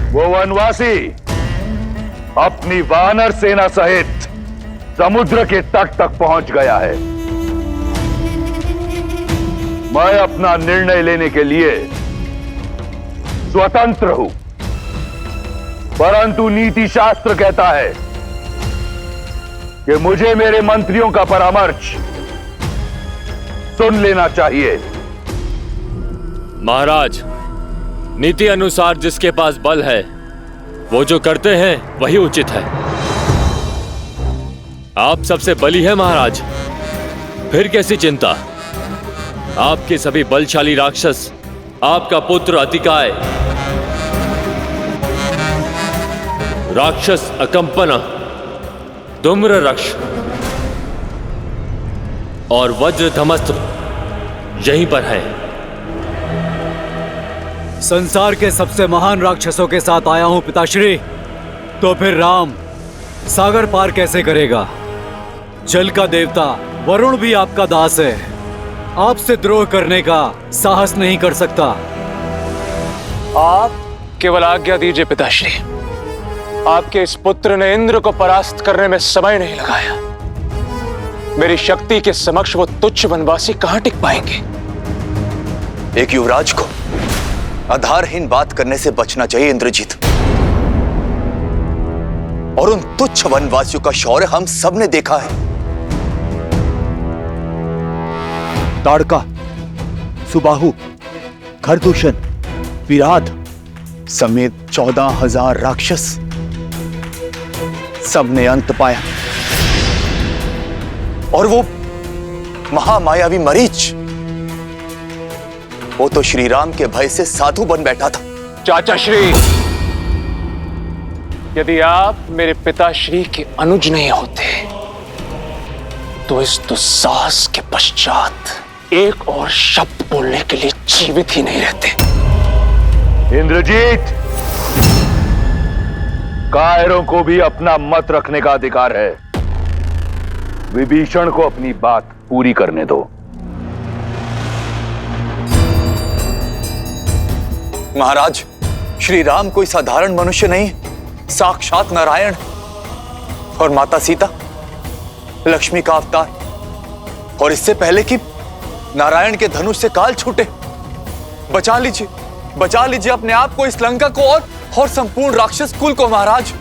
वो वनवासी अपनी वानर सेना सहित समुद्र के तट तक पहुंच गया है। मैं अपना निर्णय लेने के लिए स्वतंत्र हूं, परंतु नीति शास्त्र कहता है कि मुझे मेरे मंत्रियों का परामर्श सुन लेना चाहिए। महाराज, नीति अनुसार जिसके पास बल है वो जो करते हैं वही उचित है। आप सबसे बली है महाराज, फिर कैसी चिंता। आपके सभी बलशाली राक्षस, आपका पुत्र अतिकाय, राक्षस अकंपना, धूम्ररक्ष और वज्रधमस्त्र यहीं पर है। संसार के सबसे महान राक्षसों के साथ आया हूं पिताश्री, तो फिर राम सागर पार कैसे करेगा? जल का देवता वरुण भी आपका दास है, आपसे द्रोह करने का साहस नहीं कर सकता। आप केवल आज्ञा दीजिए पिताश्री। आपके इस पुत्र ने इंद्र को परास्त करने में समय नहीं लगाया। मेरी शक्ति के समक्ष वो तुच्छ वनवासी कहां टिक पाएंगे? एक युवराज को आधारहीन बात करने से बचना चाहिए इंद्रजीत। और उन तुच्छ वनवासियों का शौर्य हम सब ने देखा है। ताड़का, सुबाहु, खरदूषण, विराट समेत 14,000 राक्षस, सबने अंत पाया। और वो महामायावी मरीच, वो तो श्री राम के भय से साधु बन बैठा था। चाचा श्री, यदि आप मेरे पिताश्री के अनुज नहीं होते तो इस दुस्साहस के पश्चात एक और शब्द बोलने के लिए जीवित ही नहीं रहते। इंद्रजीत, कायरों को भी अपना मत रखने का अधिकार है। विभीषण को अपनी बात पूरी करने दो। महाराज, श्री राम कोई साधारण मनुष्य नहीं, साक्षात नारायण। और माता सीता लक्ष्मी का अवतार। और इससे पहले कि नारायण के धनुष से काल छूटे, बचा लीजिए अपने आप को, इस लंका को और संपूर्ण राक्षस कुल को महाराज।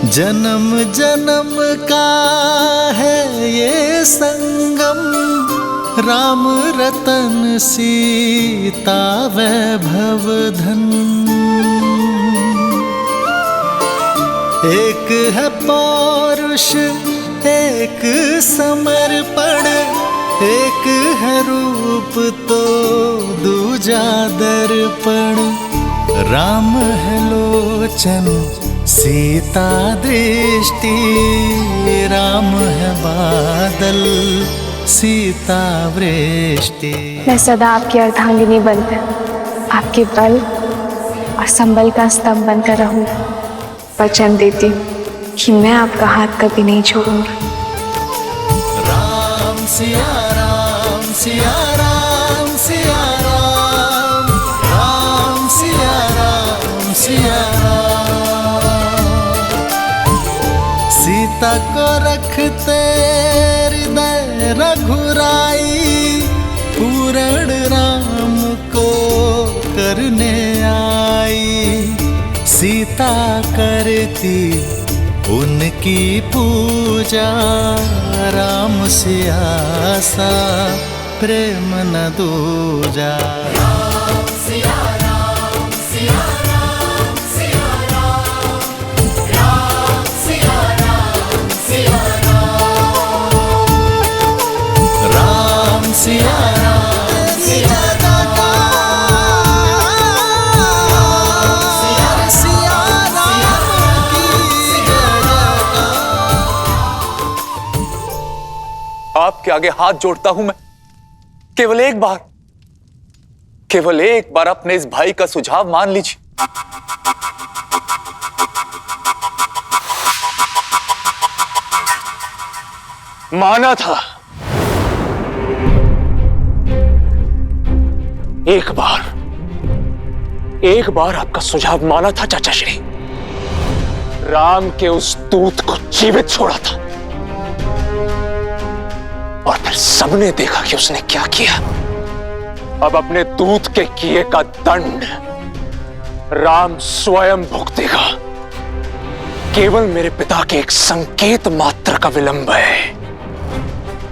जन्म जन्म का है ये संगम, राम रतन सीता वैभव धन। एक है पौरुष, एक समर्पण, एक है रूप तो दूजा दर्पण। राम है लोचन, सीता दृष्टि, राम है बादल, सीता वृष्टि। मैं सदा आपकी अर्धांगिनी बनकर, आपके बल और संबल का स्तंभ बनकर रहूंगी। वचन देती हूँ कि मैं आपका हाथ कभी नहीं छोड़ूंगी। राम सिया राम, सिया राम, सिया राम, राम सिया राम, सिया राम। सीता को रखते हृदय रघुराई, पूर्ण राम को करने आई। सीता करती उनकी पूजा, राम से आसा प्रेम न दूजा। राम सिया राम, सिया राम, सिया राम, राम सिया राम, सिया राम, राम सिया राम, सिया आपके आगे हाथ जोड़ता हूं मैं, केवल एक बार केवल एक बार अपने इस भाई का सुझाव मान लीजिए। माना था, एक बार आपका सुझाव माना था चाचा श्री। राम के उस दूत को जीवित छोड़ा था और फिर सबने देखा कि उसने क्या किया। अब अपने दूत के किए का दंड राम स्वयं भुगतेगा। केवल मेरे पिता के एक संकेत मात्र का विलंब है।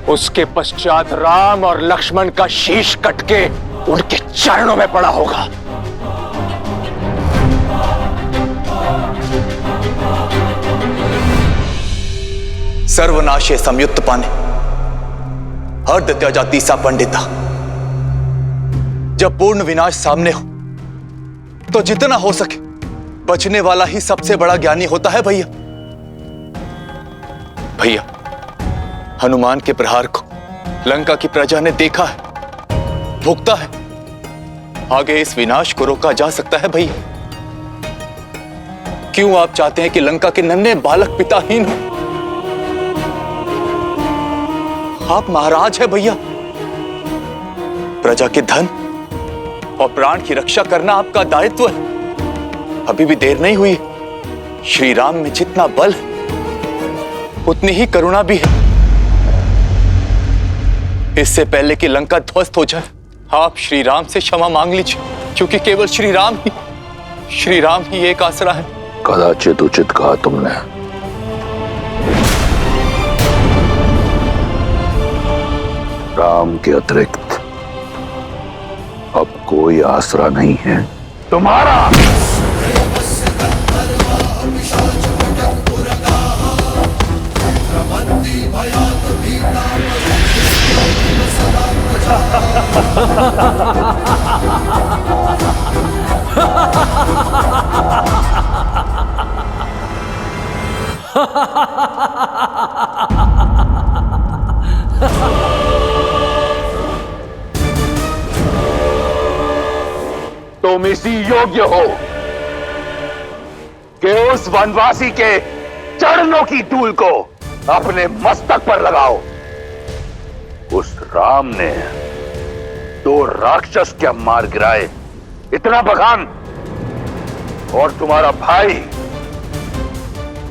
उसके पश्चात राम और लक्ष्मण का शीश कट के उनके चरणों में पड़ा होगा। सर्वनाशे संयुक्त पाने अर्ध त्यजा तीसा पंडिता। जब पूर्ण विनाश सामने हो तो जितना हो सके बचने वाला ही सबसे बड़ा ज्ञानी होता है भैया। भैया, हनुमान के प्रहार को लंका की प्रजा ने देखा है, भुगता है। आगे इस विनाश को रोका जा सकता है भैया। क्यों आप चाहते हैं कि लंका के नन्हे बालक पिताहीन हो? आप महाराज हैं भैया। प्रजा के धन और प्राण की रक्षा करना आपका दायित्व है। अभी भी देर नहीं हुई। श्री राम में जितना बल है उतनी ही करुणा भी है। इससे पहले कि लंका ध्वस्त हो जाए आप श्री राम से क्षमा मांग लीजिए, क्योंकि केवल श्री राम ही एक आसरा है। कदाचित उचित कहा तुमने। राम के अतिरिक्त अब कोई आसरा नहीं है तुम्हारा। तुम इसी योग्य हो कि उस वनवासी के चरणों की धूल को अपने मस्तक पर लगाओ। उस राम ने 2 राक्षस क्या मार गिराए, इतना बखान। और तुम्हारा भाई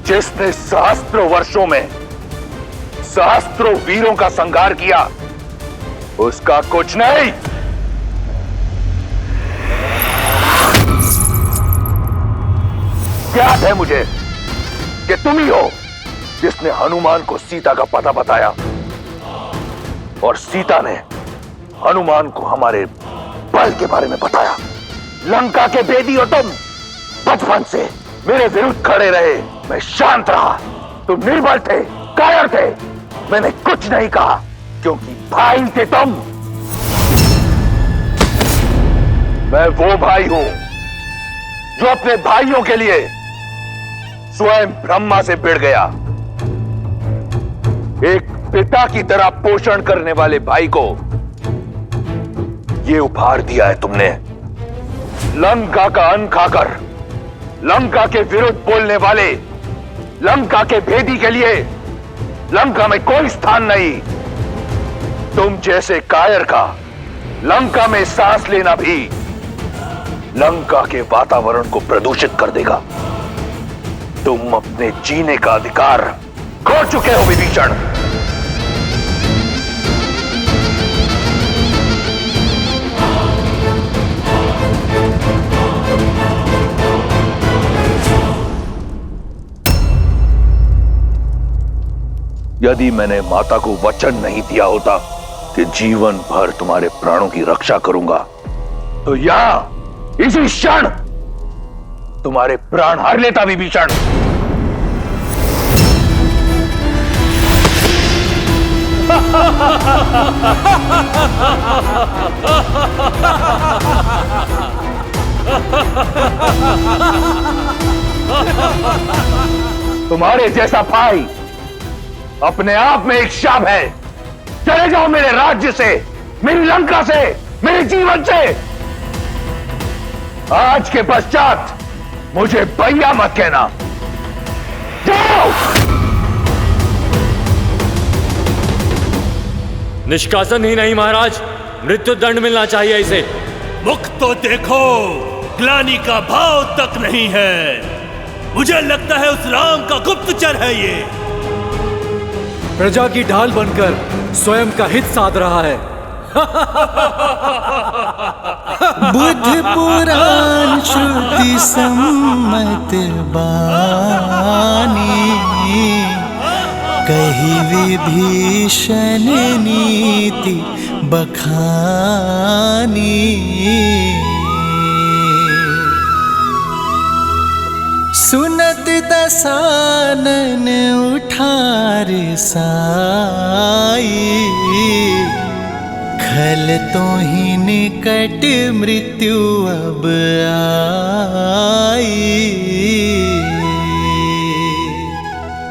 जिसने सहस्त्रों वर्षों में सहस्त्रों वीरों का संहार किया, उसका कुछ नहीं। याद है मुझे कि तुम ही हो जिसने हनुमान को सीता का पता बताया और सीता ने हनुमान को हमारे बल के बारे में बताया। लंका के भेदी हो तुम। बचपन से मेरे विरुद्ध खड़े रहे, मैं शांत रहा। तुम निर्बल थे, कायर थे। मैंने कुछ नहीं कहा क्योंकि भाई थे तुम। मैं वो भाई हूं जो अपने भाइयों के लिए स्वयं ब्रह्मा से भिड़ गया। एक पिता की तरह पोषण करने वाले भाई को ये उपहार दिया है तुमने। लंका का अन्न खाकर लंका के विरुद्ध बोलने वाले लंका के भेदी के लिए लंका में कोई स्थान नहीं। तुम जैसे कायर का लंका में सांस लेना भी लंका के वातावरण को प्रदूषित कर देगा। तुम अपने जीने का अधिकार खो चुके हो विभीषण। यदि मैंने माता को वचन नहीं दिया होता कि जीवन भर तुम्हारे प्राणों की रक्षा करूंगा, तो यहां इसी क्षण तुम्हारे प्राण हर लेता विभीषण। तुम्हारे जैसा भाई अपने आप में एक शाप है। चले जाओ मेरे राज्य से, मेरी लंका से, मेरे जीवन से। आज के पश्चात मुझे भैया मत कहना। जाओ। निष्कासन ही नहीं महाराज, मृत्यु दंड मिलना चाहिए इसे। मुख तो देखो, ग्लानि का भाव तक नहीं है। मुझे लगता है उस राम का गुप्तचर है ये। प्रजा की ढाल बनकर स्वयं का हित साध रहा है। बुद्ध पुराण श्रुति सम्मत बानी, कही विभीषण नीति बखानी। सुनत दसानन उठार साई, खल तो ही निकट मृत्यु अब आ।